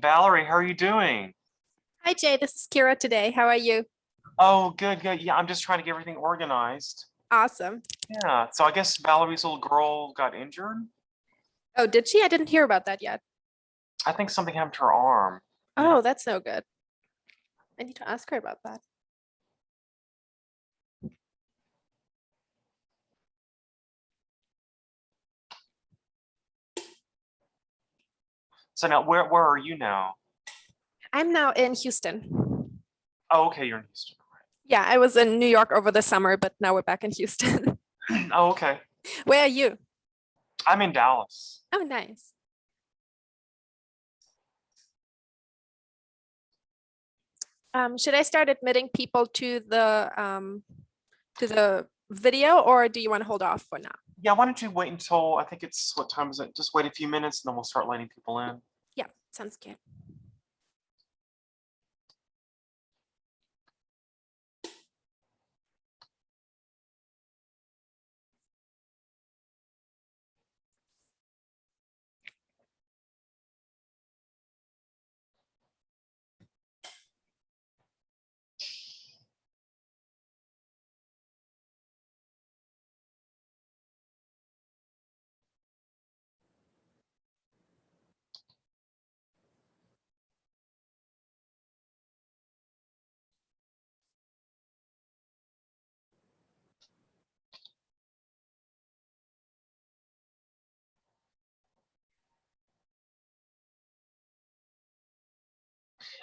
Valerie, how are you doing? Hi Jay, this is Kira today. How are you? Oh, good, good. Yeah, I'm just trying to get everything organized. Awesome. Yeah, so I guess Valerie's little girl got injured. Oh, did she? I didn't hear about that yet. I think something happened to her arm. Yeah. Oh, that's no good. I need to ask her about that. So now, where are you now? I'm now in Houston. Oh, okay, you're in Houston. Yeah, I was in New York over the summer, but now we're back in Houston. Oh, okay. Where are you? I'm in Dallas. Oh, nice. Should I start admitting people to the video, or do you want to hold off for now? Yeah, why don't you wait until I think it's what time is it? Just wait a few minutes and then we'll start letting people in. Yeah, sounds good.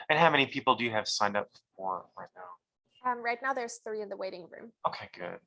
And how many people do you have signed up for right now? Right now there's 3 in the waiting room. Okay, good.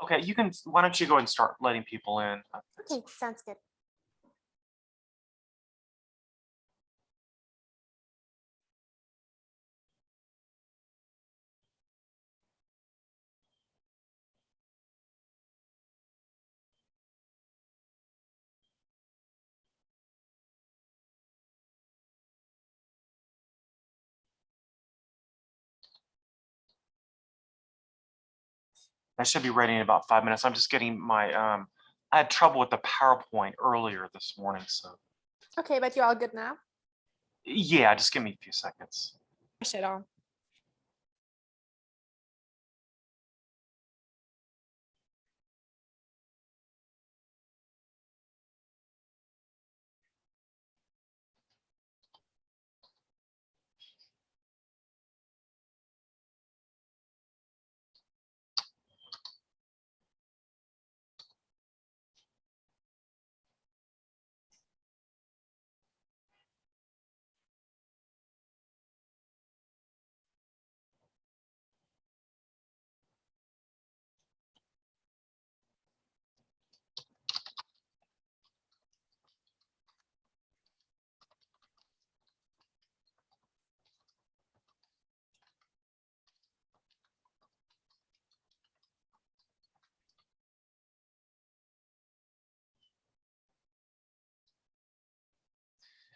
Okay, why don't you go and start letting people in? Okay, sounds good. I should be ready in about 5 minutes. I'm just getting my I had trouble with the PowerPoint earlier this morning, so Okay, but you're all good now? yeah, just give me a few seconds. Push it on.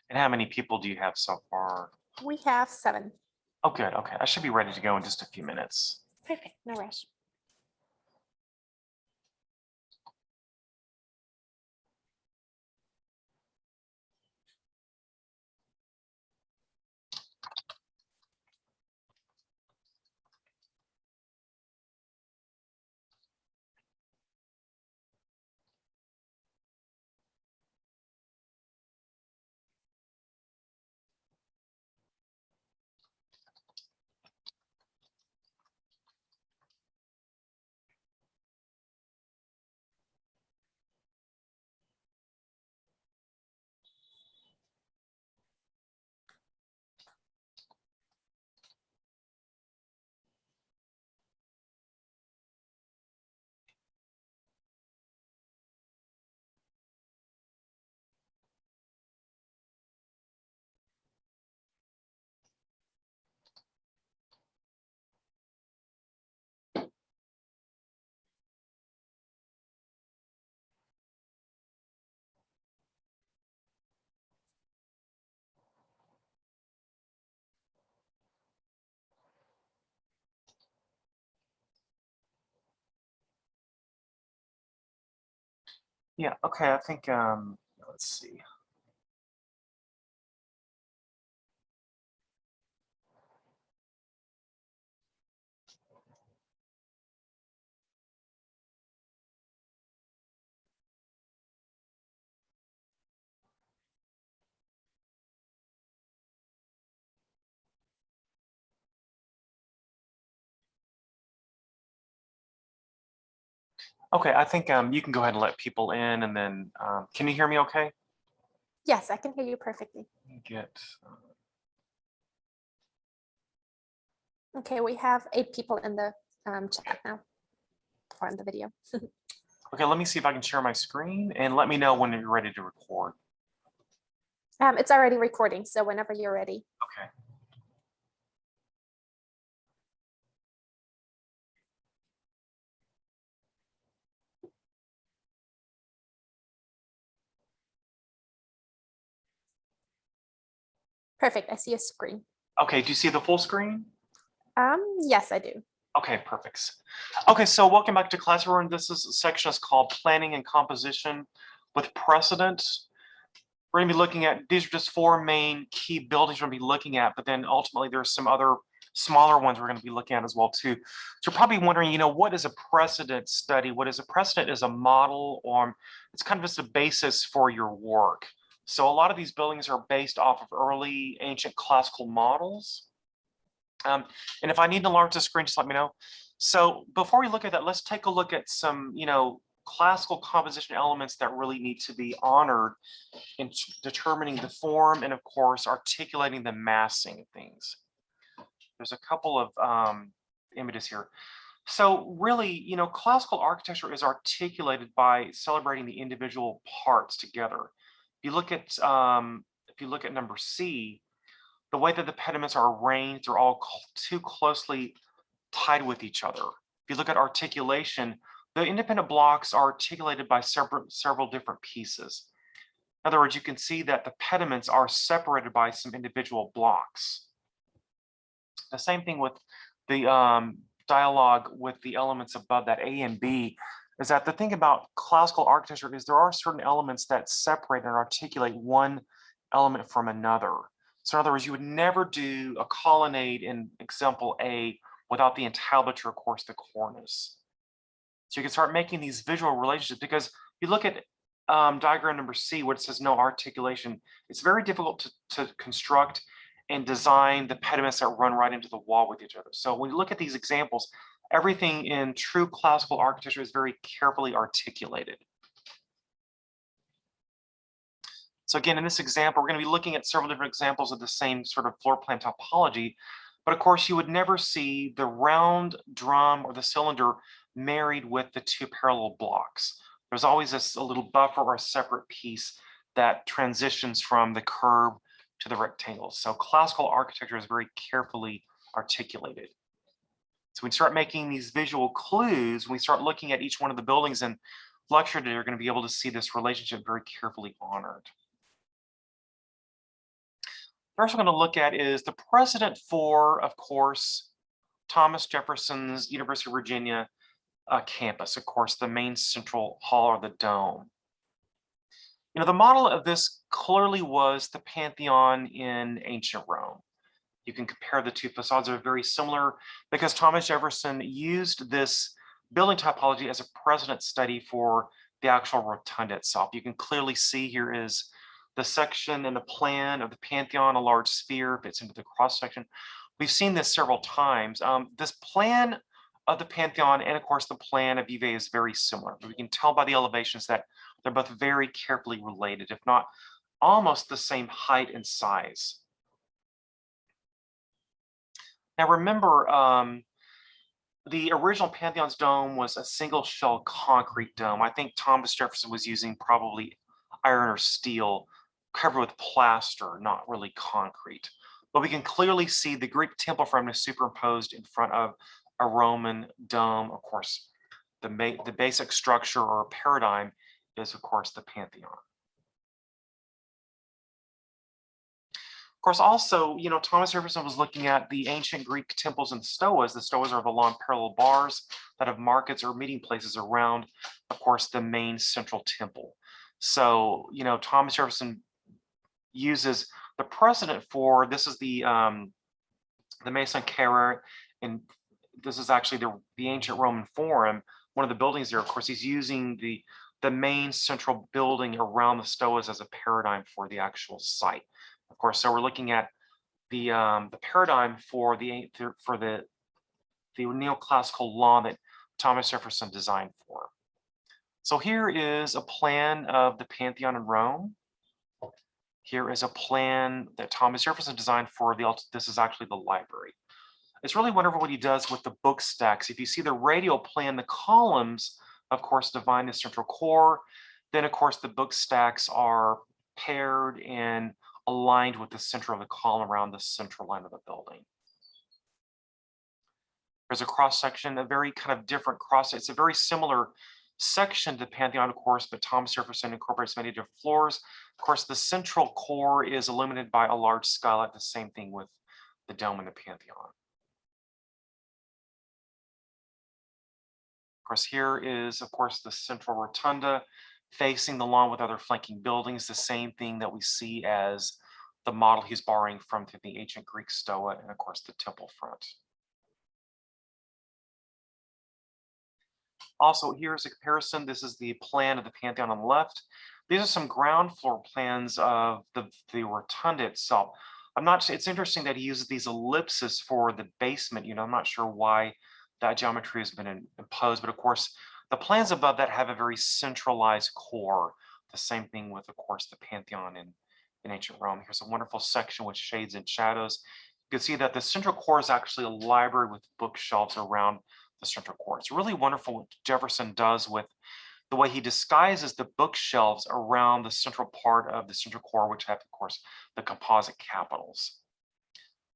And how many people do you have so far? We have 7. Oh, good. Okay. I should be ready to go in just a few minutes. Perfect. No rush. Yeah. Okay. I think, let's see. Okay. I think you can go ahead and let people in and then can you hear me okay? Yes, I can hear you perfectly. Let me get, Okay, we have 8 people in the chat now, or in the video. okay. Let me see if I can share my screen and let me know when you're ready to record. It's already recording, so whenever you're ready. Okay. Perfect. I see a screen. Okay. Do you see the full screen? Yes, I do. Okay, perfect. Okay, so welcome back to class. This section is called Planning and Composition with Precedent. We're gonna be looking at, these are just 4 main key buildings we're gonna be looking at, but then ultimately there's some other smaller ones we're gonna be looking at as well too. So you're probably wondering, what is a precedent study? What is a precedent is a model, or it's kind of just a basis for your work. So a lot of these buildings are based off of early ancient classical models. And if I need to enlarge the screen, just let me know. So before we look at that, let's take a look at some, classical composition elements that really need to be honored in determining the form and, of course, articulating the massing of things. There's a couple of images here. So really, classical architecture is articulated by celebrating the individual parts together. If you look at number C, the way that the pediments are arranged, they're all too closely tied with each other. If you look at articulation, the independent blocks are articulated by several different pieces. In other words, you can see that the pediments are separated by some individual blocks. The same thing with the dialogue with the elements above that, A and B, is that the thing about classical architecture is there are certain elements that separate and articulate one element from another. So in other words, you would never do a colonnade in example A without the entablature, of course, the cornice. So you can start making these visual relationships, because you look at diagram number C where it says no articulation, it's very difficult to construct and design the pediments that run right into the wall with each other. So when you look at these examples, everything in true classical architecture is very carefully articulated. So again, in this example, we're going to be looking at several different examples of the same sort of floor plan topology. But of course, you would never see the round drum or the cylinder married with the 2 parallel blocks. There's always a little buffer or a separate piece that transitions from the curve to the rectangle. So classical architecture is very carefully articulated. So we start making these visual clues, when we start looking at each one of the buildings in lecture today, you're going to be able to see this relationship very carefully honored. First, we're going to look at is the precedent for, of course, Thomas Jefferson's University of Virginia campus, of course, the main central hall or the dome. The model of this clearly was the Pantheon in ancient Rome. You can compare the two facades, are very similar because Thomas Jefferson used this building typology as a precedent study for the actual rotunda itself. You can clearly see here is the section in the plan of the Pantheon, a large sphere fits into the cross section. We've seen this several times. This plan of the Pantheon and of course the plan of Juve is very similar. We can tell by the elevations that they're both very carefully related, if not almost the same height and size. Now remember, the original Pantheon's dome was a single shell concrete dome. I think Thomas Jefferson was using probably iron or steel covered with plaster, not really concrete. But we can clearly see the Greek temple frame is superimposed in front of a Roman dome. Of course, the basic structure or paradigm is, of course, the Pantheon. Of course, also, Thomas Jefferson was looking at the ancient Greek temples and stoas. The stoas are the long parallel bars that have markets or meeting places around, of course, the main central temple. So, Thomas Jefferson uses the precedent for this is the Maison Carrere, and this is actually the ancient Roman Forum. One of the buildings there, of course, he's using the main central building around the stoas as a paradigm for the actual site. Of course, so we're looking at the paradigm for the neoclassical law that Thomas Jefferson designed for. So here is a plan of the Pantheon in Rome. Here is a plan that Thomas Jefferson designed for this is actually the library. It's really wonderful what he does with the book stacks. If you see the radial plan, the columns, of course, define the central core. Then, of course, the book stacks are paired and aligned with the center of the column around the central line of the building. There's a cross section, a very kind of different cross. It's a very similar section to the Pantheon, of course, but Thomas Jefferson incorporates many different floors. Of course, the central core is illuminated by a large skylight, the same thing with the dome and the Pantheon. Of course, here is, of course, the central rotunda facing the lawn with other flanking buildings, the same thing that we see as the model he's borrowing from the ancient Greek stoa and, of course, the temple front. Also, here's a comparison. This is the plan of the Pantheon on the left. These are some ground floor plans of the rotunda itself. It's interesting that he uses these ellipses for the basement. I'm not sure why that geometry has been imposed, but of course, the plans above that have a very centralized core. The same thing with, of course, the Pantheon in ancient Rome. Here's a wonderful section with shades and shadows. You can see that the central core is actually a library with bookshelves around the central core. It's really wonderful what Jefferson does with the way he disguises the bookshelves around the central part of the central core, which have, of course, the composite capitals.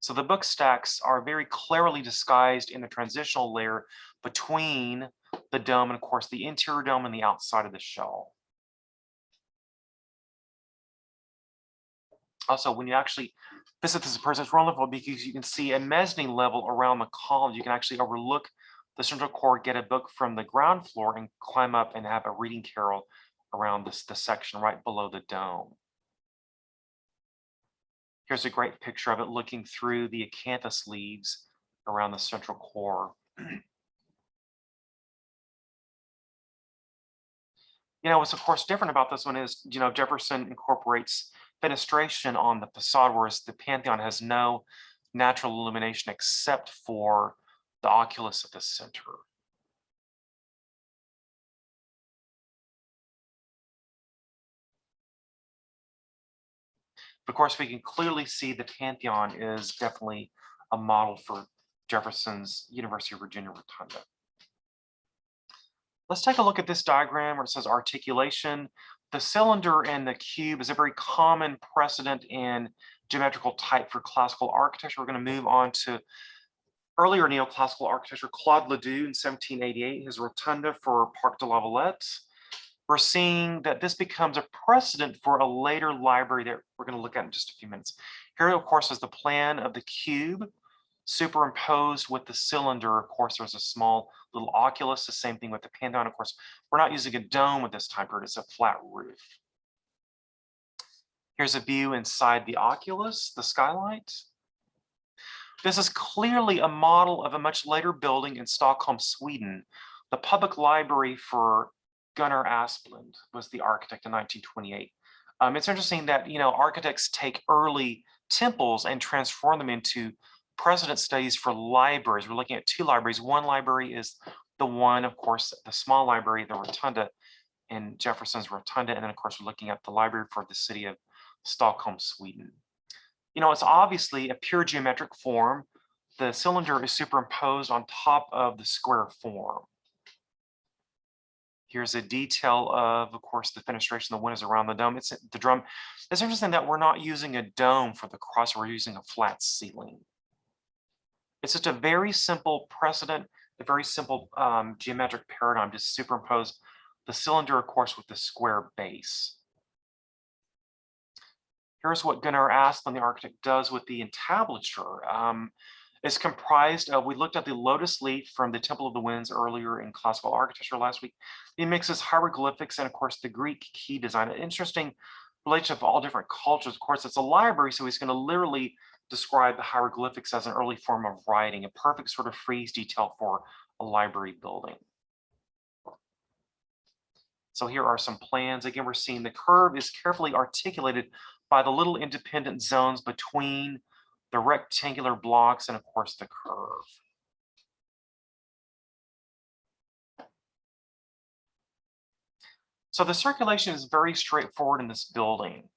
So the book stacks are very clearly disguised in the transitional layer between the dome and, of course, the interior dome and the outside of the shell. Also, when you actually visit this in person, it's wonderful because you can see a mezzanine level around the columns. You can actually overlook the central core, get a book from the ground floor, and climb up and have a reading carrel around the section right below the dome. Here's a great picture of it looking through the acanthus leaves around the central core. What's of course different about this one is, Jefferson incorporates fenestration on the facade, whereas the Pantheon has no natural illumination except for the oculus at the center. Of course, we can clearly see the Pantheon is definitely a model for Jefferson's University of Virginia rotunda. Let's take a look at this diagram where it says articulation. The cylinder and the cube is a very common precedent in geometrical type for classical architecture. We're going to move on to earlier neoclassical architecture. Claude Ledoux in 1788, his rotunda for Parc de la Villette. we're seeing that this becomes a precedent for a later library that we're going to look at in just a few minutes. Here, of course, is the plan of the cube superimposed with the cylinder. Of course, there's a small little oculus, the same thing with the Pantheon. Of course, we're not using a dome at this time period, it's a flat roof. Here's a view inside the oculus, the skylight. This is clearly a model of a much later building in Stockholm, Sweden. The public library for Gunnar Asplund was the architect in 1928. It's interesting that, architects take early temples and transform them into precedent studies for libraries. We're looking at two libraries. One library is the one, of course, the small library, the Rotunda in Jefferson's Rotunda. And then, of course, we're looking at the library for the city of Stockholm, Sweden. It's obviously a pure geometric form. The cylinder is superimposed on top of the square form. Here's a detail of course, the fenestration. The wind is around the dome. It's the drum. It's interesting that we're not using a dome for the cross. We're using a flat ceiling. It's just a very simple precedent, a very simple geometric paradigm to superimpose the cylinder, of course, with the square base. Here's what Gunnar Asplund, the architect, does with the entablature. It's comprised of, we looked at the lotus leaf from the Temple of the Winds earlier in classical architecture last week. He mixes hieroglyphics and, of course, the Greek key design. An interesting relationship of all different cultures. Of course, it's a library, so he's going to literally describe the hieroglyphics as an early form of writing, a perfect sort of frieze detail for a library building. So here are some plans. Again, we're seeing the curve is carefully articulated by the little independent zones between the rectangular blocks and, of course, the curve. So the circulation is very straightforward in this building.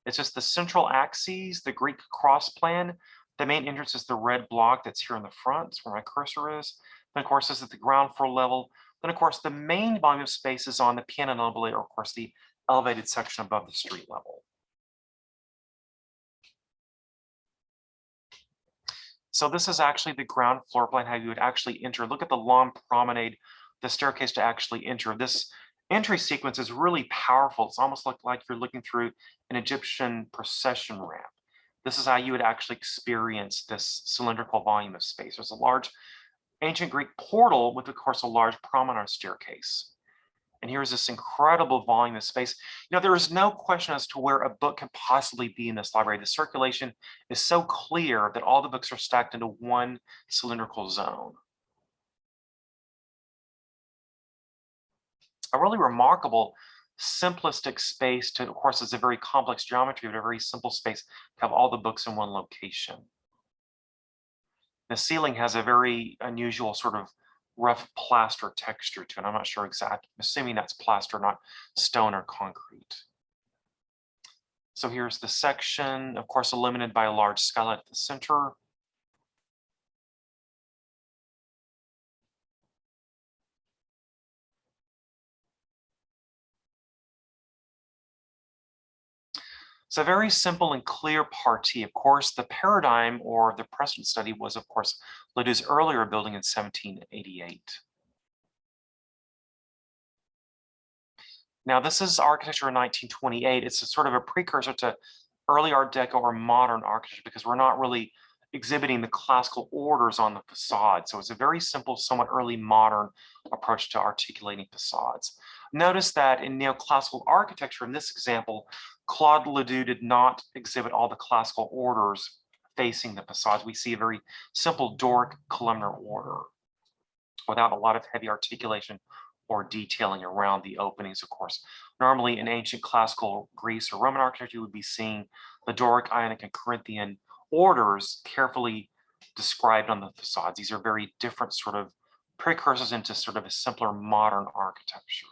It's just the central axes, the Greek cross plan. The main entrance is the red block that's here in the front. That's where my cursor is. Then, of course, this is the ground floor level. Then, of course, the main volume of space is on the piano nobile, or, of course, the elevated section above the street level. So this is actually the ground floor plan, how you would actually enter. Look at the long promenade, the staircase to actually enter. This entry sequence is really powerful. It's almost like you're looking through an Egyptian procession ramp. This is how you would actually experience this cylindrical volume of space. There's a large ancient Greek portal with, of course, a large promenade staircase. And here's this incredible volume of space. There is no question as to where a book can possibly be in this library. The circulation is so clear that all the books are stacked into one cylindrical zone. A really remarkable simplistic space to, of course, it's a very complex geometry, but a very simple space to have all the books in one location. The ceiling has a very unusual sort of rough plaster texture to it. I'm not sure exactly. I'm assuming that's plaster, not stone or concrete. So here's the section, of course, illuminated by a large skylight at the center. It's a very simple and clear partie. Of course, the paradigm or the precedent study was, of course, Ledoux's earlier building in 1788. Now, this is architecture in 1928. It's a sort of a precursor to early Art Deco or modern architecture because we're not really exhibiting the classical orders on the facade. So it's a very simple, somewhat early modern approach to articulating facades. Notice that in neoclassical architecture, in this example, Claude Ledoux did not exhibit all the classical orders facing the facades. We see a very simple Doric columnar order without a lot of heavy articulation or detailing around the openings, of course. Normally in ancient classical Greece or Roman architecture, you would be seeing the Doric, Ionic, and Corinthian orders carefully described on the facades. These are very different sort of precursors into sort of a simpler modern architecture.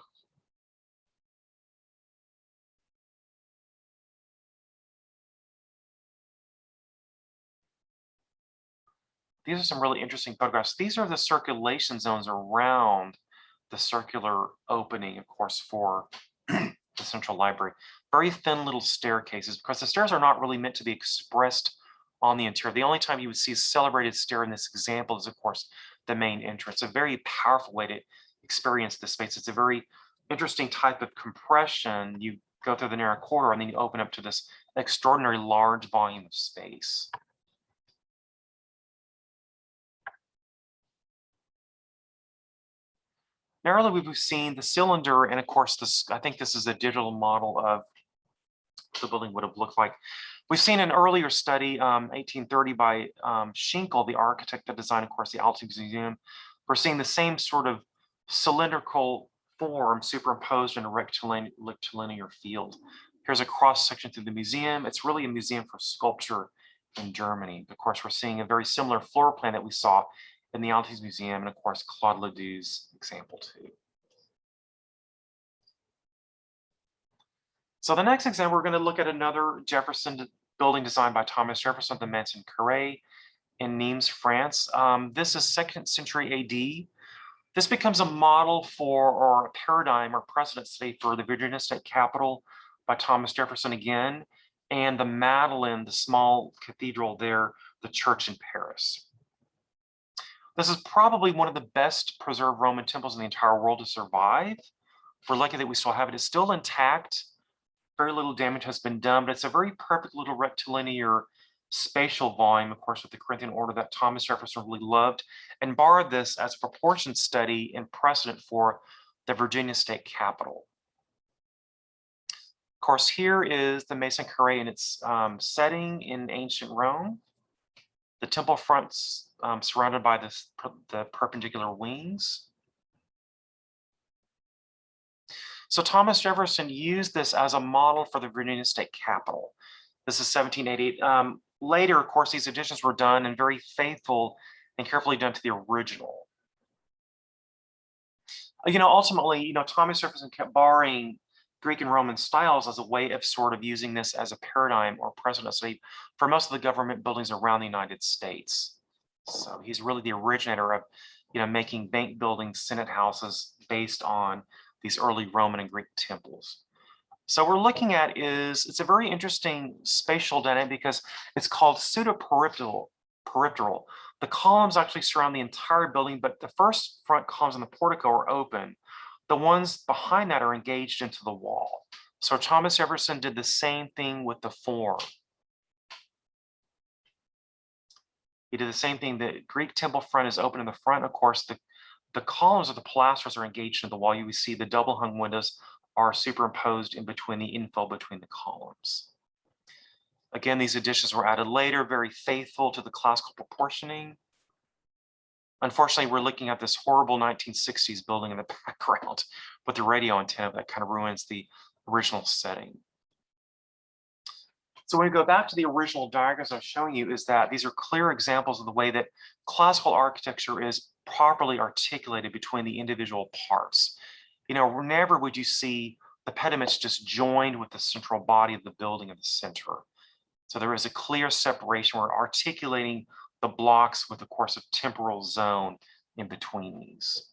These are some really interesting photographs. These are the circulation zones around the circular opening, of course, for the central library. Very thin little staircases because the stairs are not really meant to be expressed on the interior. The only time you would see a celebrated stair in this example is, of course, the main entrance. A very powerful way to experience this space. It's a very interesting type of compression. You go through the narrow corridor and then you open up to this extraordinary large volume of space. Now, earlier we've seen the cylinder, and of course, this, I think this is a digital model of the building would have looked like. We've seen an earlier study, 1830, by Schinkel, the architect that designed, of course, the Altes Museum. We're seeing the same sort of cylindrical form superimposed in a rectilinear field. Here's a cross section through the museum. It's really a museum for sculpture in Germany. Of course, we're seeing a very similar floor plan that we saw in the Altes Museum, and of course, ClaudeLedoux's example too. So the next example, we're going to look at another Jefferson building designed by Thomas Jefferson, the Maison Carré in Nimes, France. This is 2nd century AD. This becomes a model for, or a paradigm or precedent study for the Virginia State Capitol by Thomas Jefferson again, and the Madeleine, the small cathedral there, the church in Paris. This is probably one of the best preserved Roman temples in the entire world to survive. We're lucky that we still have it. It's still intact. Very little damage has been done, but it's a very perfect little rectilinear spatial volume, of course, with the Corinthian order that Thomas Jefferson really loved, and borrowed this as a proportion study and precedent for the Virginia State Capitol. Of course, here is the Maison Carré in its setting in ancient Rome. The temple fronts surrounded by the perpendicular wings. So Thomas Jefferson used this as a model for the Virginia State Capitol. This is 1788. Later, of course, these additions were done and very faithful and carefully done to the original. Ultimately, Thomas Jefferson kept borrowing Greek and Roman styles as a way of sort of using this as a paradigm or precedent study for most of the government buildings around the United States. So he's really the originator of, making bank buildings, Senate houses based on these early Roman and Greek temples. So we're looking at it's a very interesting spatial dynamic because it's called pseudo-peripteral. The columns actually surround the entire building, but the first front columns in the portico are open. The ones behind that are engaged into the wall. So Thomas Jefferson did the same thing with the form. He did the same thing. The Greek temple front is open in the front. Of course, the columns of the pilasters are engaged into the wall. You will see the double hung windows are superimposed in between the infill between the columns. Again, these additions were added later, very faithful to the classical proportioning. Unfortunately, we're looking at this horrible 1960s building in the background with the radio antenna that kind of ruins the original setting. So when we go back to the original diagrams I was showing you, is that these are clear examples of the way that classical architecture is properly articulated between the individual parts. Never would you see the pediments just joined with the central body of the building in the center. So there is a clear separation. We're articulating the blocks with, of course, a temporal zone in between these.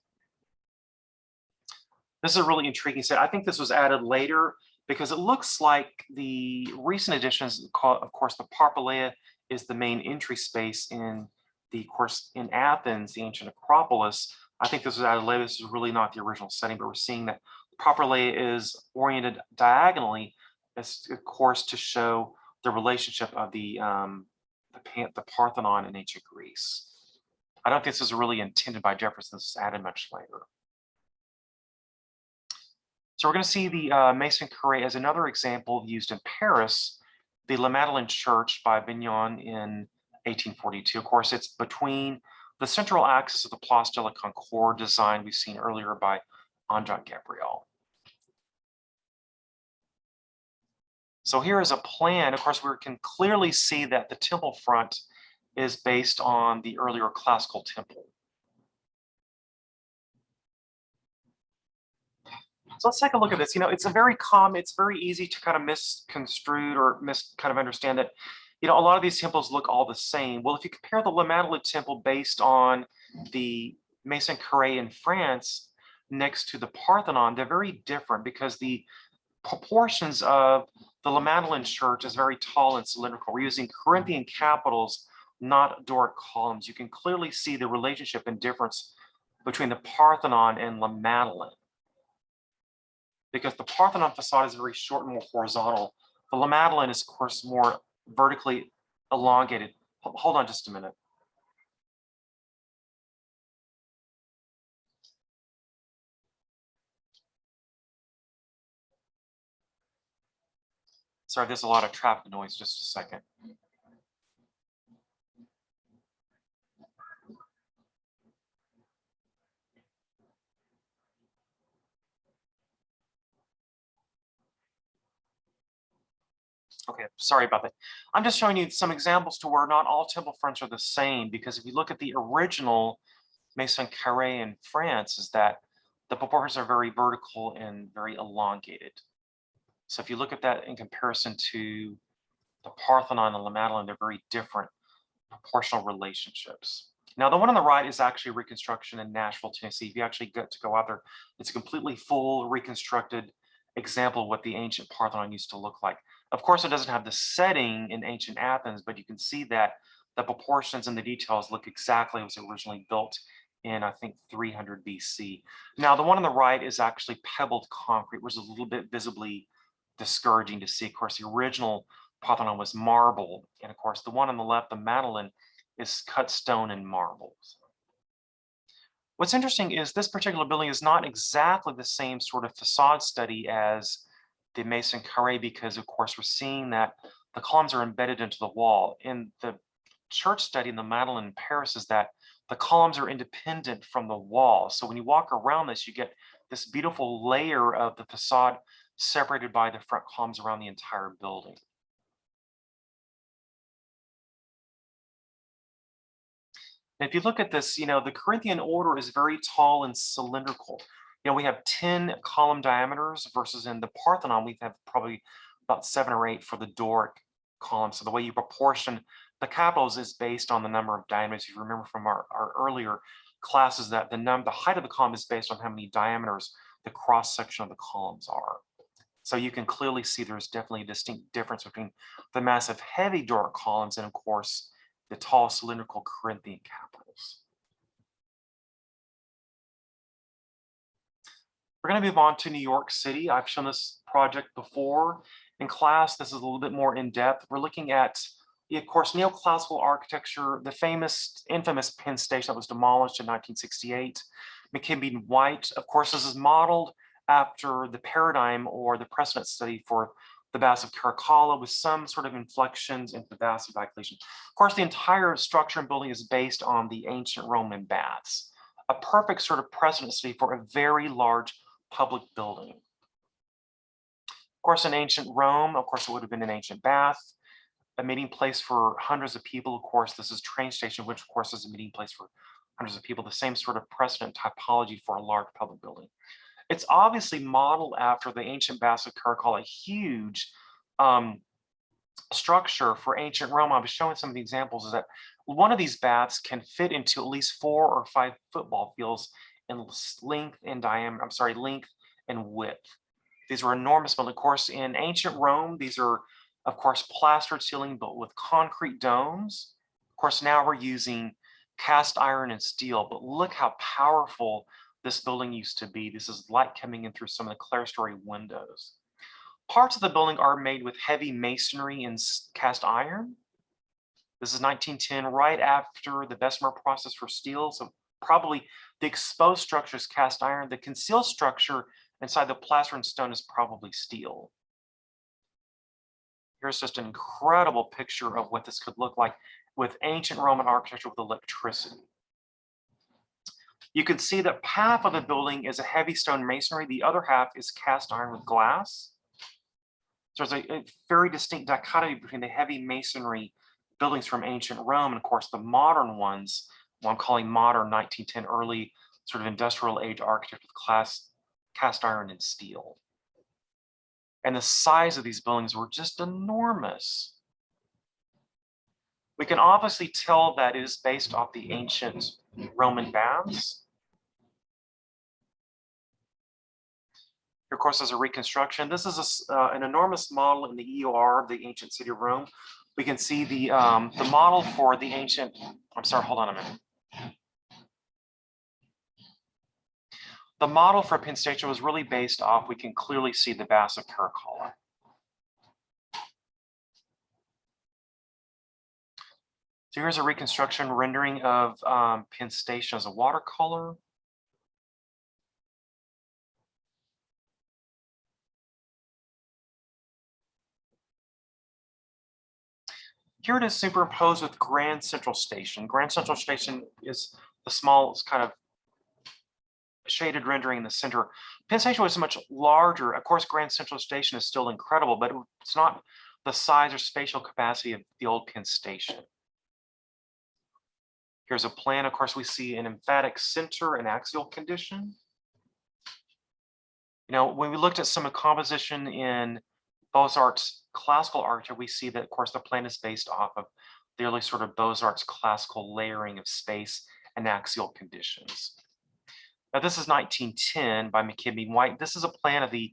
This is a really intriguing set. I think this was added later because it looks like the recent additions, of course, the Parpaleia is the main entry space in in Athens, the ancient Acropolis. I think this was added later. This is really not the original setting, but we're seeing that the Parpaleia is oriented diagonally, as, of course, to show the relationship of the Parthenon in ancient Greece. I don't think this is really intended by Jefferson. This is added much later. So we're going to see the Maison Carré as another example used in Paris, the La Madeleine Church by Vignon in 1842. Of course, it's between the central axis of the Place de la Concorde design we've seen earlier by André Gabriel. So here is a plan. Of course, we can clearly see that the temple front is based on the earlier classical temple. So let's take a look at this. It's a very common, it's very easy to kind of misconstrue or kind of understand that, a lot of these temples look all the same. Well, if you compare the La Madeleine temple based on the Maison Carré in France next to the Parthenon, they're very different because the proportions of the La Madeleine church is very tall and cylindrical. We're using Corinthian capitals, not Doric columns. You can clearly see the relationship and difference between the Parthenon and La Madeleine. because the Parthenon facade is very short and more horizontal. The La Madeleine is, of course, more vertically elongated. Hold on just a minute. Sorry, there's a lot of traffic noise, just a second. Okay, sorry about that. I'm just showing you some examples to where not all temple fronts are the same, because if you look at the original Maison Carré in France, is that the proportions are very vertical and very elongated. So if you look at that in comparison to the Parthenon and La Madeleine, they're very different proportional relationships. Now, the one on the right is actually a reconstruction in Nashville, Tennessee. If you actually get to go out there, it's a completely full reconstructed example of what the ancient Parthenon used to look like. Of course, it doesn't have the setting in ancient Athens, but you can see that the proportions and the details look exactly as it was originally built in, I think, 300 BC. Now, the one on the right is actually pebbled concrete, which is a little bit visibly discouraging to see. Of course, the original Parthenon was marble, and of course, the one on the left, the Madeleine, is cut stone and marble. What's interesting is this particular building is not exactly the same sort of facade study as the Maison Carré, because of course we're seeing that the columns are embedded into the wall. In the church study in the Madeleine in Paris is that the columns are independent from the wall. So when you walk around this, you get this beautiful layer of the facade separated by the front columns around the entire building. And if you look at this, the Corinthian order is very tall and cylindrical. We have 10 column diameters versus in the Parthenon, we have probably about 7 or 8 for the Doric column. So the way you proportion the capitals is based on the number of diameters. If you remember from our earlier classes that the height of the column is based on how many diameters the cross section of the columns are. So you can clearly see there's definitely a distinct difference between the massive heavy Doric columns and of course the tall cylindrical Corinthian capitals. We're going to move on to New York City. I've shown this project before in class. This is a little bit more in depth. We're looking at, of course, neoclassical architecture, the infamous Penn Station that was demolished in 1968. McKimbey White, of course, this is modeled after the paradigm or the precedent study for the Baths of Caracalla with some sort of inflections into the Baths of Diocletian. Of course, the entire structure and building is based on the ancient Roman baths, a perfect sort of precedent study for a very large public building. Of course, in ancient Rome, of course, it would have been an ancient bath, a meeting place for hundreds of people. Of course, this is train station, which of course is a meeting place for hundreds of people, the same sort of precedent typology for a large public building. It's obviously modeled after the ancient Baths of Caracalla, a huge structure for ancient Rome. I was showing some of the examples is that one of these baths can fit into at least 4 or 5 football fields in length and diameter, length and width. These were enormous, but of course in ancient Rome, these are of course plastered ceiling built with concrete domes. Of course, now we're using cast iron and steel, but look how powerful this building used to be. This is light coming in through some of the clerestory windows. Parts of the building are made with heavy masonry and cast iron. This is 1910, right after the Bessemer process for steel. So probably the exposed structure is cast iron. The concealed structure inside the plaster and stone is probably steel. Here's just an incredible picture of what this could look like with ancient Roman architecture with electricity. You can see that half of the building is a heavy stone masonry. The other half is cast iron with glass. So there's a very distinct dichotomy between the heavy masonry buildings from ancient Rome and of course the modern ones, what I'm calling modern 1910 early sort of industrial age architecture with cast iron and steel. And the size of these buildings were just enormous. We can obviously tell that it is based off the ancient Roman baths. Here, of course, is a reconstruction. This is an enormous model in the EOR of the ancient city of Rome. We can see the model for the ancient, I'm sorry, hold on a minute. The model for Penn Station was really based off, we can clearly see the Bass of Caracalla. So here's a reconstruction rendering of Penn Station as a watercolor. Here it is superimposed with Grand Central Station. Grand Central Station is the small, kind of shaded rendering in the center. Penn Station was much larger. Of course, Grand Central Station is still incredible, but it's not the size or spatial capacity of the old Penn Station. Here's a plan. Of course, we see an emphatic center and axial condition. You know, when we looked at some of composition in Beaux-Arts classical architecture, we see that, of course, the plan is based off of the early sort of Beaux-Arts classical layering of space and axial conditions. Now, this is 1910 by McKibben White. This is a plan of the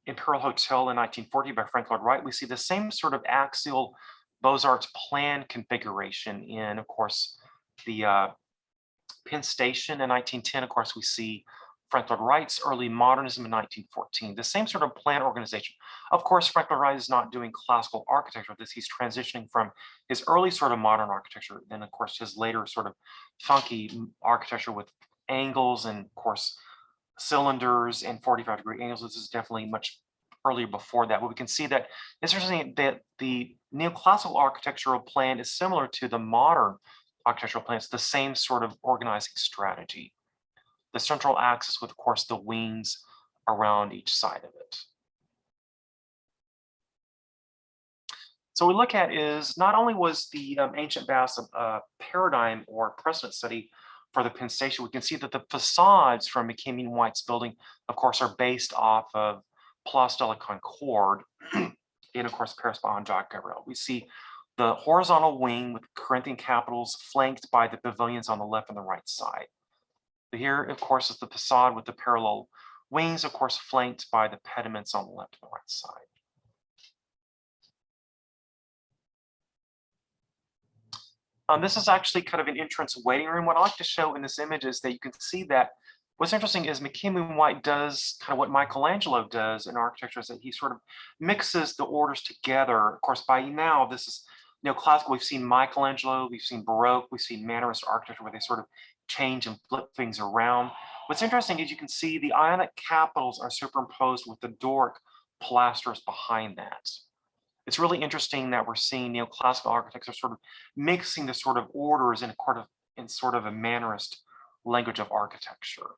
Imperial Hotel in 1940 by Frank Lloyd Wright. We see the same sort of axial Beaux-Arts plan configuration in, of course, the Penn Station in 1910. Of course, we see Frank Lloyd Wright's early modernism in 1914, the same sort of plan organization. Of course, Frank Lloyd Wright is not doing classical architecture with this. He's transitioning from his early sort of modern architecture, then of course his later sort of funky architecture with angles and of course cylinders and 45-degree angles. This is definitely much earlier before that, but we can see that it's interesting that the neoclassical architectural plan is similar to the modern architectural plan. It's the same sort of organizing strategy. The central axis with, of course, the wings around each side of it. So what we look at is not only was the ancient baths a paradigm or precedent study for the Penn Station, we can see that the facades from McKibben White's building, of course, are based off of Place de la Concorde and, of course, Paris by Jacques Gabriel. We see the horizontal wing with Corinthian capitals flanked by the pavilions on the left and the right side. Here, of course, is the facade with the parallel wings, of course, flanked by the pediments on the left and the right side. This is actually kind of an entrance waiting room. What I like to show in this image is that you can see that what's interesting is McKibben White does kind of what Michelangelo does in architecture, is that he sort of mixes the orders together. Of course, by now, this is neoclassical. We've seen Michelangelo, we've seen Baroque, we've seen Mannerist architecture where they sort of change and flip things around. What's interesting is you can see the Ionic capitals are superimposed with the Doric pilasters behind that. It's really interesting that we're seeing neoclassical architects are sort of mixing the sort of orders in sort of a Mannerist language of architecture.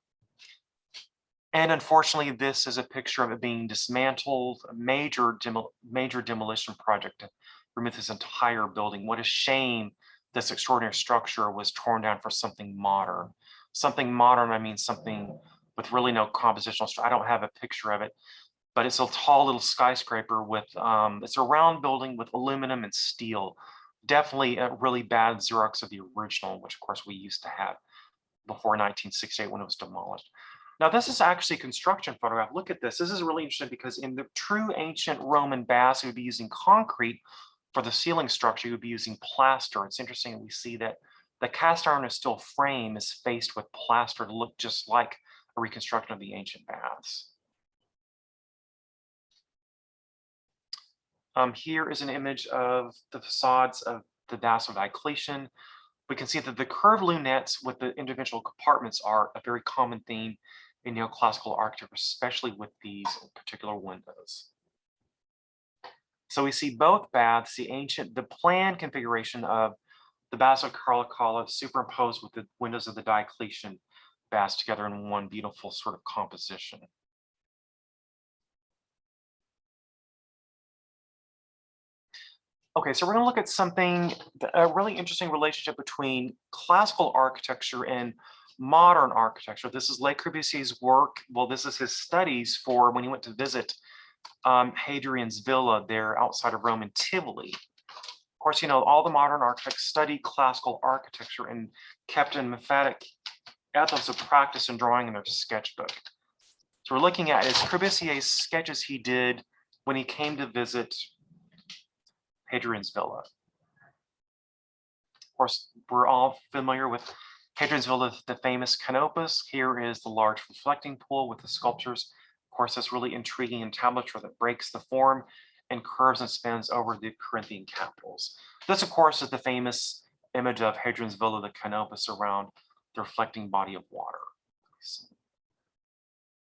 And unfortunately, this is a picture of it being dismantled, a major demolition project to remove this entire building. What a shame this extraordinary structure was torn down for something modern. Something modern, I mean something with really no compositional structure. I don't have a picture of it, but it's a tall little skyscraper with, it's a round building with aluminum and steel. Definitely a really bad Xerox of the original, which of course we used to have before 1968 when it was demolished. Now this is actually a construction photograph. Look at this. This is really interesting because in the true ancient Roman baths, we would be using concrete for the ceiling structure. You would be using plaster. It's interesting that we see that the cast iron steel frame is faced with plaster to look just like a reconstruction of the ancient baths. Here is an image of the facades of the baths of Diocletian. We can see that the curved lunettes with the individual compartments are a very common theme in neoclassical architecture, especially with these particular windows. So we see both baths, the planned configuration of the baths of Caracalla superimposed with the windows of the Diocletian baths together in one beautiful sort of composition. Okay, so we're going to look at something, a really interesting relationship between classical architecture and modern architecture. This is Le Corbusier's work. Well, this is his studies for when he went to visit Hadrian's villa there outside of Rome in Tivoli. Of course, you know, all the modern architects studied classical architecture and kept an emphatic ethos of practice and drawing in their sketchbook. So we're looking at is Corbusier's sketches he did when he came to visit Hadrian's villa. Of course, we're all familiar with Hadrian's Villa, the famous canopus. Here is the large reflecting pool with the sculptures. Of course, this really intriguing entablature that breaks the form and curves and spins over the Corinthian capitals. This, of course, is the famous image of Hadrian's Villa, the canopus around the reflecting body of water.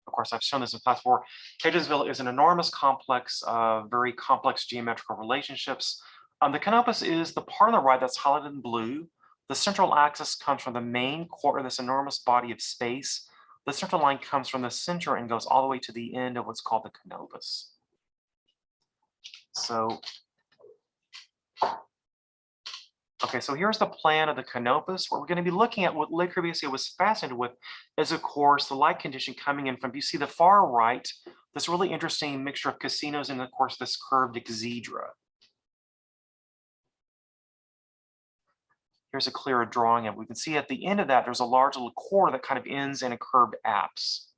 Of course, I've shown this in class before. Hadrian's Villa is an enormous complex of very complex geometrical relationships. The canopus is the part on the right that's highlighted in blue. The central axis comes from the main core of this enormous body of space. The central line comes from the center and goes all the way to the end of what's called the canopus. So, okay, so here's the plan of the canopus. What we're going to be looking at, what Le Corbusier was fascinated with, is of course the light condition coming in from, you see the far right, this really interesting mixture of casinos and of course this curved exedra. Here's a clearer drawing of it. We can see at the end of that, there's a large little core that kind of ends in a curved apse.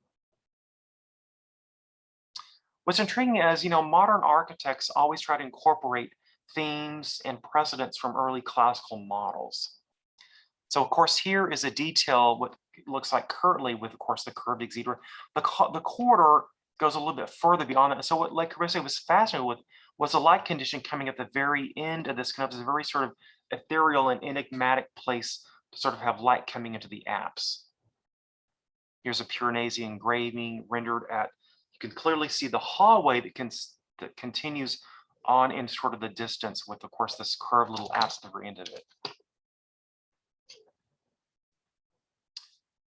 What's intriguing is, modern architects always try to incorporate themes and precedents from early classical models. So of course, here is a detail, what it looks like currently with, of course, the curved exedra. The corridor goes a little bit further beyond that. And so what Le Corbusier was fascinated with was the light condition coming at the very end of this canopus, a very sort of ethereal and enigmatic place to sort of have light coming into the apse. Here's a Piranesi engraving rendered at, you can clearly see the hallway that continues on in sort of the distance with, of course, this curved little apse at the very end of it.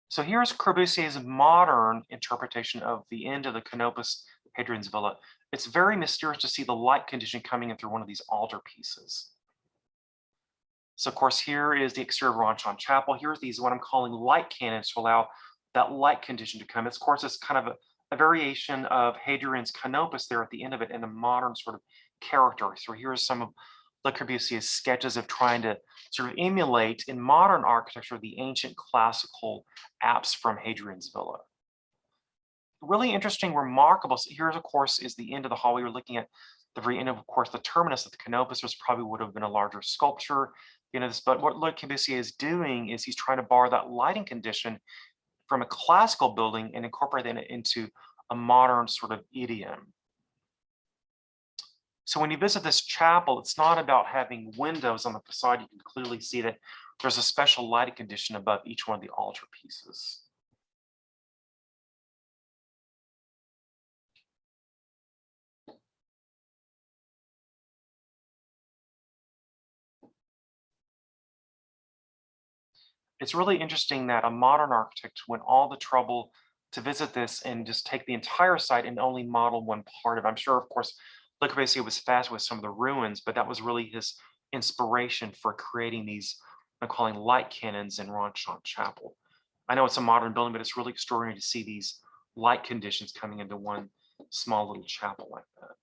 So here's Corbusier's modern interpretation of the end of the canopus Hadrian's Villa. It's very mysterious to see the light condition coming in through one of these altarpieces. So of course, here is the exterior of Ronchon Chapel. Here's these, what I'm calling light cannons to allow that light condition to come. Of course, it's kind of a variation of Hadrian's canopus there at the end of it in a modern sort of character. So here's some of Le Corbusier's sketches of trying to sort of emulate in modern architecture the ancient classical apse from Hadrian's Villa. Really interesting, remarkable. So here's, of course, is the end of the hallway. We're looking at the very end of course, the terminus of the canopus, which probably would have been a larger sculpture. But what Le Corbusier is doing is he's trying to borrow that lighting condition from a classical building and incorporate it into a modern sort of idiom. So when you visit this chapel, it's not about having windows on the facade. You can clearly see that there's a special lighting condition above each one of the altar pieces. It's really interesting that a modern architect went all the trouble to visit this and just take the entire site and only model one part of it. I'm sure, of course, Le Corbusier was fascinated with some of the ruins, but that was really his inspiration for creating these, I'm calling light cannons in Ronchon Chapel. I know it's a modern building, but it's really extraordinary to see these light conditions coming into one small little chapel like that.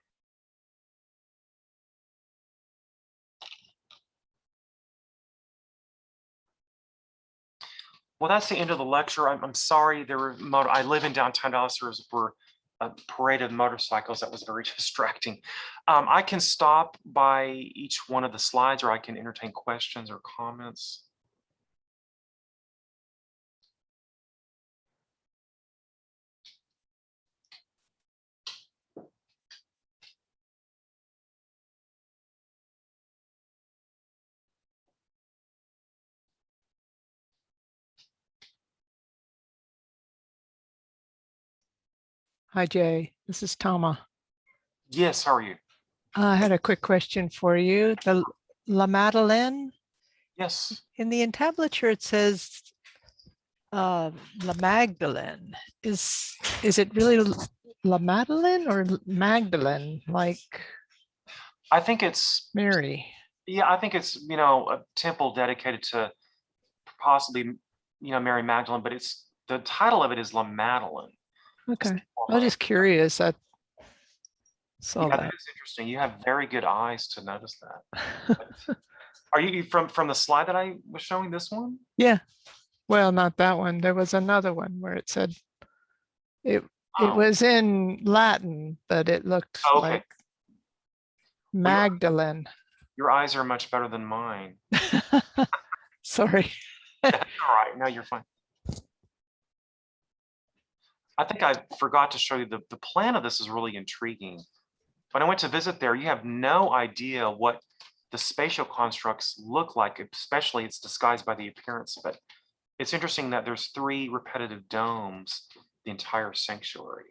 Well, that's the end of the lecture. I'm sorry, I live in downtown Dallas. There were a parade of motorcycles that was very distracting. I can stop by each one of the slides, or I can entertain questions or comments. Hi, Jay. This is Tama. Yes, how are you? I had a quick question for you. The La Madeleine, Yes. in the entablature, it says La Magdalene. Is it really La Madeleine or Magdalene, like I think it's, Mary? yeah, I think it's, a temple dedicated to possibly, Mary Magdalene, but the title of it is La Madeleine. Okay. I was just curious. I saw Yeah, that. is interesting. You have very good eyes to notice that. Are you from the slide that I was showing, this one? Yeah. Well, not that one. There was another one where it said it was in Latin, but it looked like Magdalene. Your eyes are much better than mine. Sorry. All right, no, you're fine. I think I forgot to show you the plan of this is really intriguing. When I went to visit there, you have no idea what the spatial constructs look like, especially it's disguised by the appearance, but it's interesting that there's 3 repetitive domes, the entire sanctuary.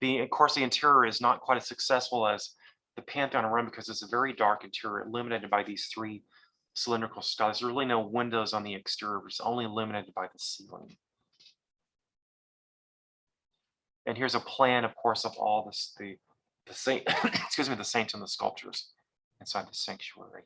Of course, the interior is not quite as successful as the Pantheon in Rome because it's a very dark interior illuminated by these 3 cylindrical skies. There's really no windows on the exterior, it's only illuminated by the ceiling. And here's a plan, of course, of all this, the saint, excuse me, the saints and the sculptures inside the sanctuary.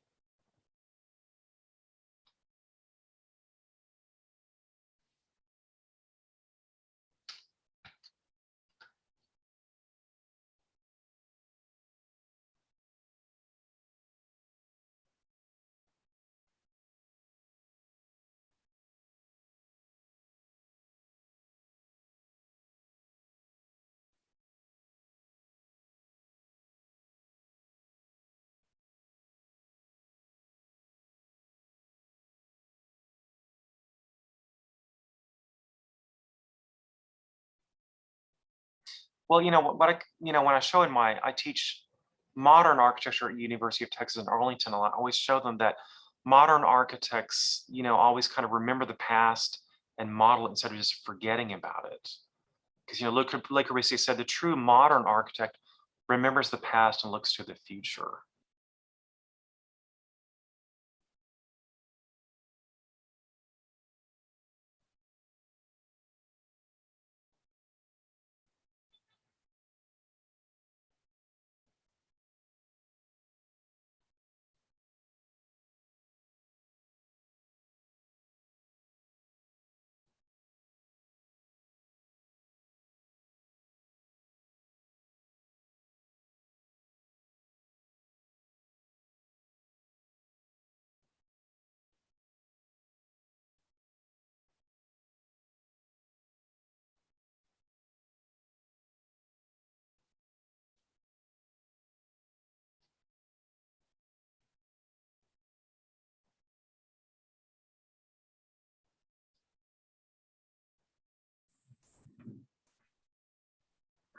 Well, when I show I teach modern architecture at University of Texas in Arlington, I always show them that modern architects, always kind of remember the past and model it instead of just forgetting about it. Because, Le Corbusier said the true modern architect remembers the past and looks to the future.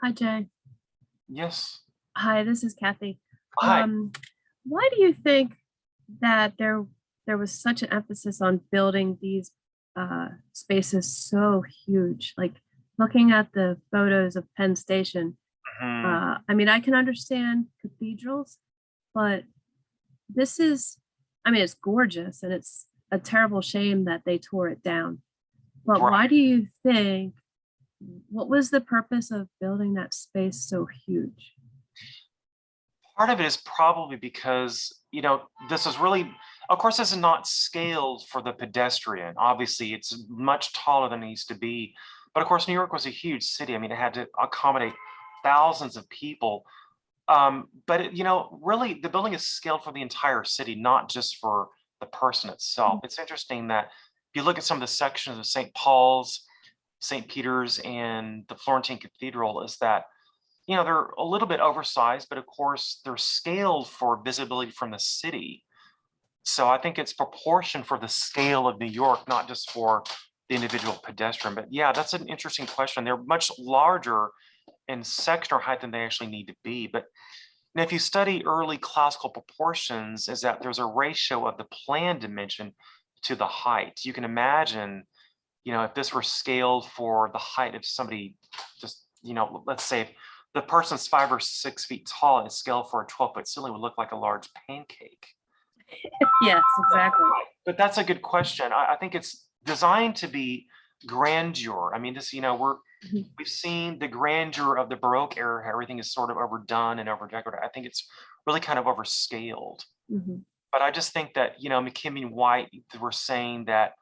Hi, Jay. Yes. Hi, this is Kathy. Hi. Why do you think that there was such an emphasis on building these spaces so huge? Like looking at the photos of Penn Station, Mhm. I mean, I can understand cathedrals, but this is, I mean, it's gorgeous and it's a terrible shame that they tore it down. But Right. why do you think, what was the purpose of building that space so huge? Part of it is probably because, this is really, of course, this is not scaled for the pedestrian. Obviously, it's much taller than it needs to be. But of course, New York was a huge city. I mean, it had to accommodate thousands of people. But, really, the building is scaled for the entire city, not just for the person itself. It's interesting that if you look at some of the sections of St. Paul's, St. Peter's, and the Florentine Cathedral, is that they're a little bit oversized, but of course they're scaled for visibility from the city. So I think it's proportion for the scale of New York, not just for the individual pedestrian. But yeah, that's an interesting question. They're much larger in sectional height than they actually need to be. But if you study early classical proportions, is that there's a ratio of the plan dimension to the height. You can imagine, if this were scaled for the height of somebody, just, let's say the person's 5 or 6 feet tall and scaled for a 12-foot ceiling would look like a large pancake. Yes, exactly. But that's a good question. I think it's designed to be grandeur. I mean, we've seen the grandeur of the Baroque era. Everything is sort of overdone and overdecorated. I think it's really kind of overscaled. Mhm. But I just think that, McKinney and White were saying that,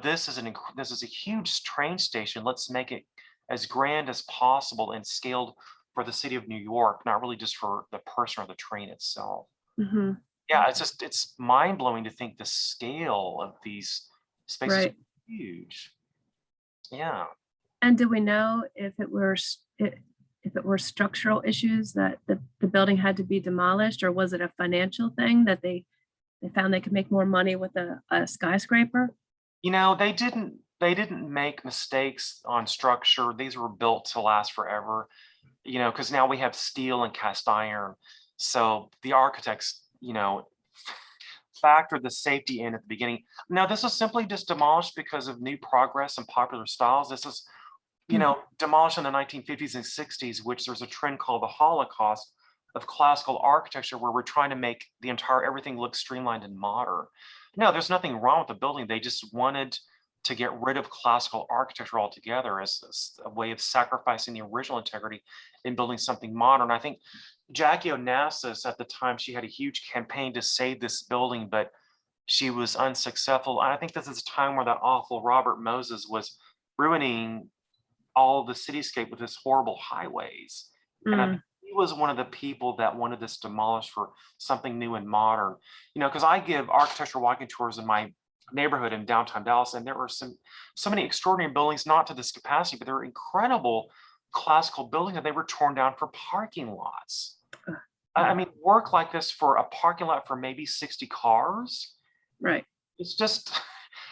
this is a huge train station. Let's make it as grand as possible and scaled for the city of New York, not really just for the person or the train itself. Mhm. Yeah, it's mind blowing to think the scale of these spaces Right. are huge. Yeah. And do we know if it were if it were structural issues that the building had to be demolished, or was it a financial thing that they they found they could make more money with a skyscraper. You know, they didn't make mistakes on structure. These were built to last forever, you know, because now we have steel and cast iron. So the architects, you know, factored the safety in at the beginning. Now, this was simply just demolished because of new progress and popular styles. This is, you know, demolished in the 1950s and 60s, which there's a trend called the Holocaust of classical architecture, where we're trying to make the entire everything look streamlined and modern. No, there's nothing wrong with the building. They just wanted to get rid of classical architecture altogether as a way of sacrificing the original integrity in building something modern. I think Jackie Onassis at the time, she had a huge campaign to save this building, but she was unsuccessful. And I think this is a time where that awful Robert Moses was ruining all the cityscape with his horrible highways. And I think he was one of the people that wanted this demolished for something new and modern. You know, because I give architectural walking tours in my neighborhood in downtown Dallas, and there were so many extraordinary buildings, not to this capacity, but there were incredible classical buildings that they were torn down for parking lots. I mean, work like this for a parking lot for maybe 60 cars. Right. It's just,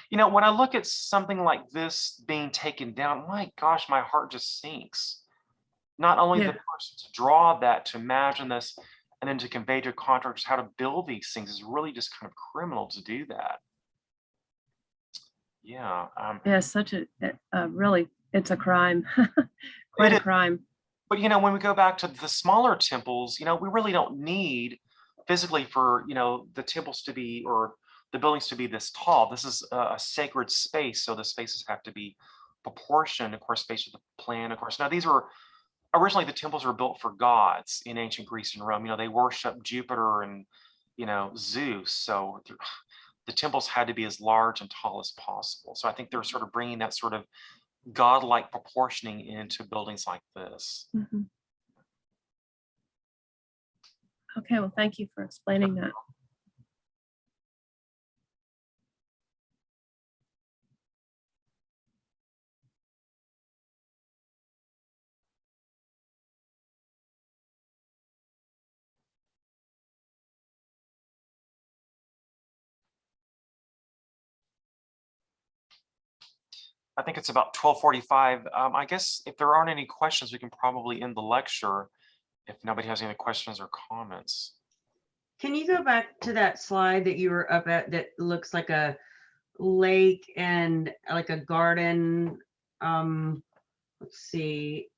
you know, when I look at something like this being taken down, my gosh, my heart just sinks. Not only the person to draw that, to imagine this, and then to convey to contractors how to build these things is really just kind of criminal to do that. Yeah. Yeah, such a really, it's a crime. It Quite a is. crime. But, you know, when we go back to the smaller temples, you know, we really don't need physically for, you know, the temples to be, or the buildings to be this tall. This is a sacred space. So the spaces have to be proportioned, of course, based on the plan, of course. Now, these were originally, the temples were built for gods in ancient Greece and Rome. You know, they worshiped Jupiter and, you know, Zeus. So the temples had to be as large and tall as possible. So I think they're sort of bringing that sort of godlike proportioning into buildings like this. Okay, well, thank you for explaining that. I think it's about 12:45. I guess if there aren't any questions, we can probably end the lecture if nobody has any questions or comments. Can you go back to that slide that you were up at that looks like a lake and like a garden? Let's see.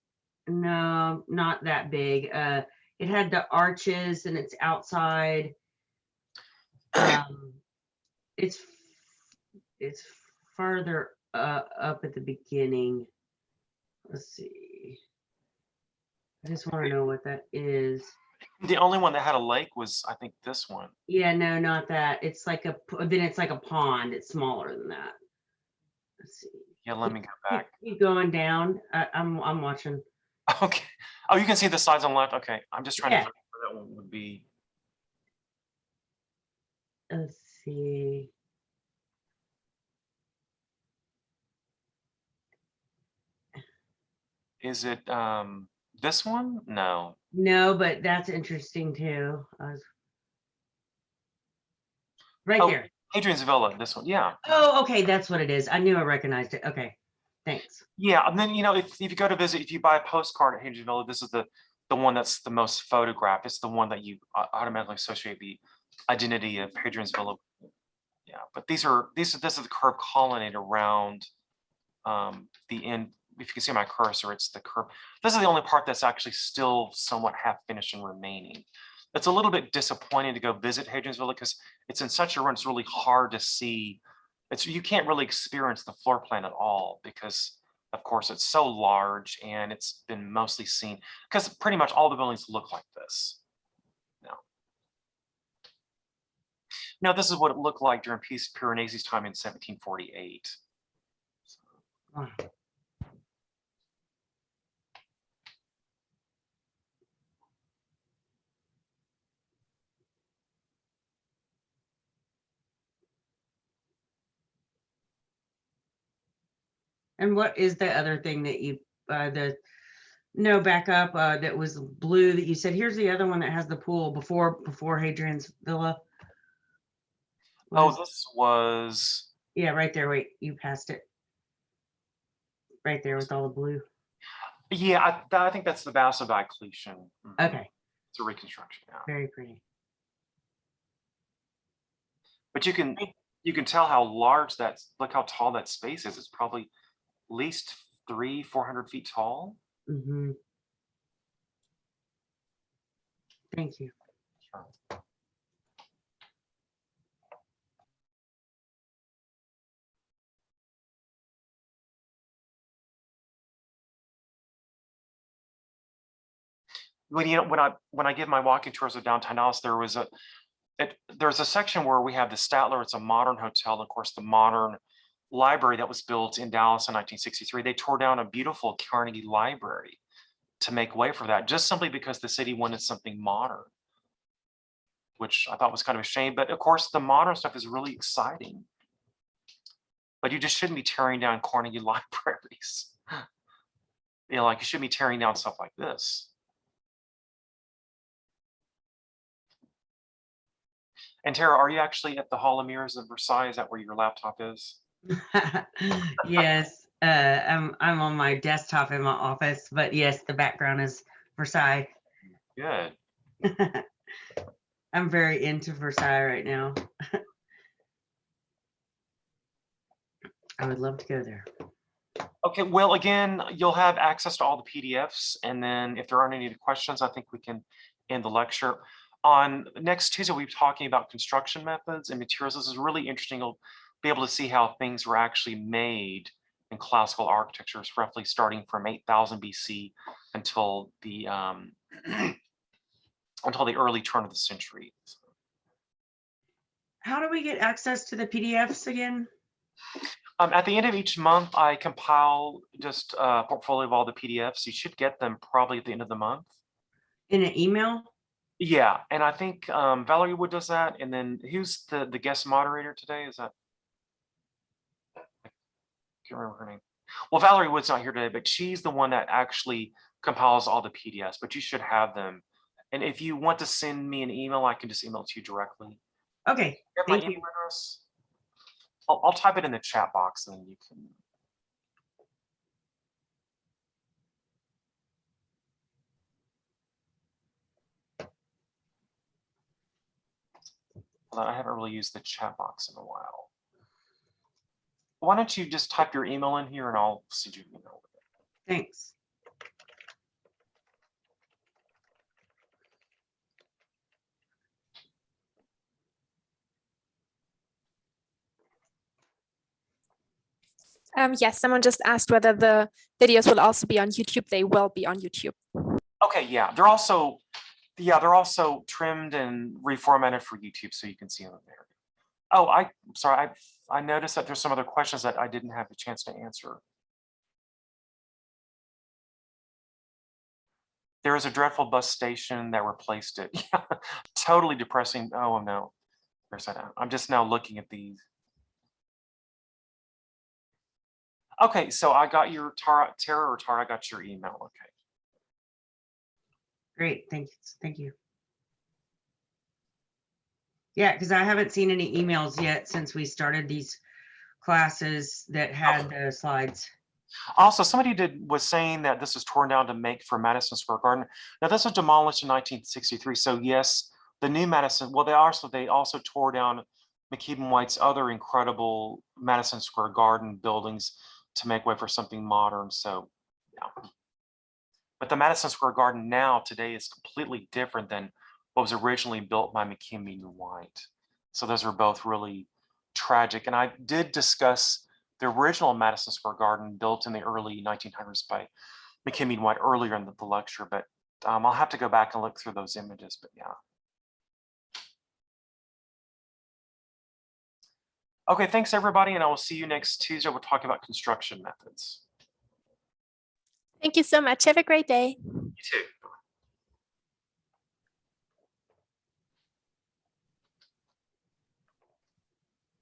No, not that big. It had the arches and it's outside. It's farther up at the beginning. Let's see. I just want to know what that is. The only one that had a lake was, I think, this one. Yeah, no, not that. It's like then it's like a pond. It's smaller than that. Let's see. Yeah, let me go back. Keep going down. I'm watching. Okay. Oh, you can see the sides on the left. Okay. I'm just trying to Yeah. figure where that one would be. Let's see. Is it this one? No. No, but that's interesting too. Right Oh, there. Hadrian's Villa, this one. Yeah. Oh, okay, that's what it is. I knew I recognized it. Okay, thanks. Yeah. And then, you know, if you go to visit, if you buy a postcard at Hadrian's Villa, this is the one that's the most photographed. It's the one that you automatically associate the identity of Hadrian's Villa. Yeah, but this is the curved colonnade around the end. If you can see my cursor, it's the curve. This is the only part that's actually still somewhat half finished and remaining. It's a little bit disappointing to go visit Hadrian's Villa because it's in such a run, it's really hard to see. You can't really experience the floor plan at all because, of course, it's so large and it's been mostly seen because pretty much all the buildings look like this. Now, this is what it looked like during Piranesi's time in 1748. Wow. And what is the other thing that you back up that was blue that you said, here's the other one that has the pool before Hadrian's Villa? Oh, was- this was, yeah, right there. Wait, you passed it. Right there with all the blue. yeah, I think that's the Bass of Diocletian. Mhm. Okay, It's a reconstruction now. very pretty. But you can tell how large look how tall that space is. It's probably at least 400 feet tall. Hmm. Thank you. When I give my walking tours of downtown Dallas, there's a section where we have the Statler. It's a modern hotel. Of course, the modern library that was built in Dallas in 1963. They tore down a beautiful Carnegie Library to make way for that, just simply because the city wanted something modern, which I thought was kind of a shame. But of course, the modern stuff is really exciting. But you just shouldn't be tearing down Carnegie libraries. You know, like you shouldn't be tearing down stuff like this. And Tara, are you actually at the Hall of Mirrors of Versailles? Is that where your laptop is? Yes, I'm on my desktop in my office, but yes, the background is Versailles. Good. I'm very into Versailles right now. I would love to go there. Okay, well, again, you'll have access to all the PDFs, and then if there aren't any questions, I think we can end the lecture. On next Tuesday, we'll be talking about construction methods and materials. This is really interesting. You'll be able to see how things were actually made in classical architectures, roughly starting from 8000 BC until the until the early turn of the century. How do we get access to the PDFs again? At the end of each month, I compile just a portfolio of all the PDFs. You should get them probably at the end of the month. In an email? Yeah, and I think Valerie Wood does that. And then who's the guest moderator today? Is that? I can't remember her name. Well, Valerie Wood's not here today, but she's the one that actually compiles all the PDFs, but you should have them. And if you want to send me an email, I can just email it to you directly. Okay, You have my thank you. email address? I'll type it in the chat box and then you can. Although I haven't really used the chat box in a while. Why don't you just type your email in here and I'll send you an email with it. Thanks. Yes, someone just asked whether the videos will also be on YouTube. They will be on YouTube. Okay, yeah, they're also trimmed and reformatted for YouTube, so you can see them there. Oh, I'm sorry, I noticed that there's some other questions that I didn't have a chance to answer. There is a dreadful bus station that replaced it. Yeah, totally depressing. Oh no, there's that. I'm just now looking at these. Okay, so I got your Tara, I got your email. Okay. Great, thanks. Thank you. Yeah, because I haven't seen any emails yet since we started these classes that had the slides. Also, somebody was saying that this was torn down to make for Madison Square Garden. Now, this was demolished in 1963. So yes, the new Madison. Well, they also tore down McKean White's other incredible Madison Square Garden buildings to make way for something modern. So, yeah. But the Madison Square Garden now today is completely different than what was originally built by McKean White. So those are both really tragic. And I did discuss the original Madison Square Garden built in the early 1900s by McKean White earlier in the lecture, but I'll have to go back and look through those images, but yeah. Okay, thanks everybody, and I will see you next Tuesday. We'll talk about construction methods. Thank you so much. Have a great day. You too.